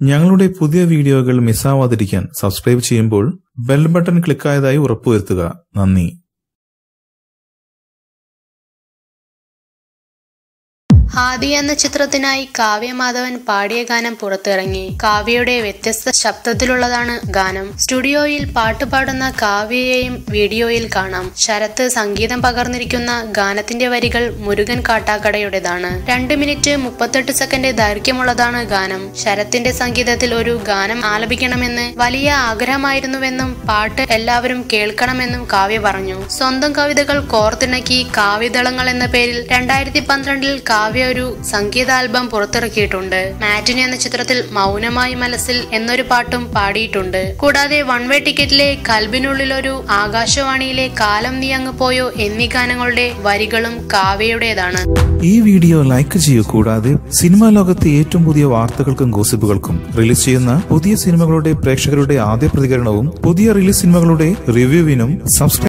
ഞങ്ങളുടെ പുതിയ വീഡിയോകൾ മിസ്സാവാതിരിക്കാൻ സബ്സ്ക്രൈബ് ചെയ്യുമ്പോൾ ബെൽ ബട്ടൺ ക്ലിക്കായതായി ഉറപ്പുവരുത്തുക. നന്ദി. ഹാദി എന്ന ചിത്രത്തിനായി കാവ്യ മാധവൻ പാടിയ ഗാനം പുറത്തിറങ്ങി. കാവ്യയുടെ വ്യത്യസ്ത ശബ്ദത്തിലുള്ളതാണ് ഗാനം. സ്റ്റുഡിയോയിൽ പാട്ട് പാടുന്ന കാവ്യയെയും വീഡിയോയിൽ കാണാം. ശരത്ത് സംഗീതം പകർന്നിരിക്കുന്ന ഗാനത്തിന്റെ വരികൾ മുരുകൻ കാട്ടാക്കടയുടേതാണ്. 2 മിനിറ്റ് 38 സെക്കൻഡ് ദൈർഘ്യമുള്ളതാണ് ഗാനം. ശരത്തിന്റെ സംഗീതത്തിൽ ഒരു ഗാനം ആലപിക്കണമെന്ന് വലിയ ആഗ്രഹമായിരുന്നുവെന്നും പാട്ട് എല്ലാവരും കേൾക്കണമെന്നും കാവ്യ പറഞ്ഞു. സ്വന്തം കവിതകൾ കോർത്തിണക്കി കാവ്യദളങ്ങൾ എന്ന പേരിൽ 2012 കാവ്യ ഒരു സംഗീത ആൽബം പുറത്തിറക്കിയിട്ടുണ്ട്. മാറ്റിനി എന്ന ചിത്രത്തിൽ മൗനമായി മനസ്സിൽ എന്നൊരു പാട്ടും പാടിയിട്ടുണ്ട്. കൂടാതെ വൺ വേ ടിക്കറ്റിലെ കൽബിനുള്ളിലൊരു, ആകാശവാണിയിലെ കാലം നീ അങ്ങ് പോയോ എന്നീ ഗാനങ്ങളുടെ വരികളും കാവ്യയുടേതാണ്. ഈ വീഡിയോ ലൈക്ക് ചെയ്യൂ. കൂടാതെ സിനിമാ ലോകത്തെ ഏറ്റവും പുതിയ വാർത്തകൾക്കും ഗോസിപ്പുകൾക്കും, റിലീസ് ചെയ്യുന്ന പുതിയ സിനിമകളുടെ പ്രേക്ഷകരുടെ ആദ്യ പ്രതികരണവും പുതിയ റിലീസ് സിനിമകളുടെ റിവ്യൂവിനും സബ്സ്ക്രൈബ്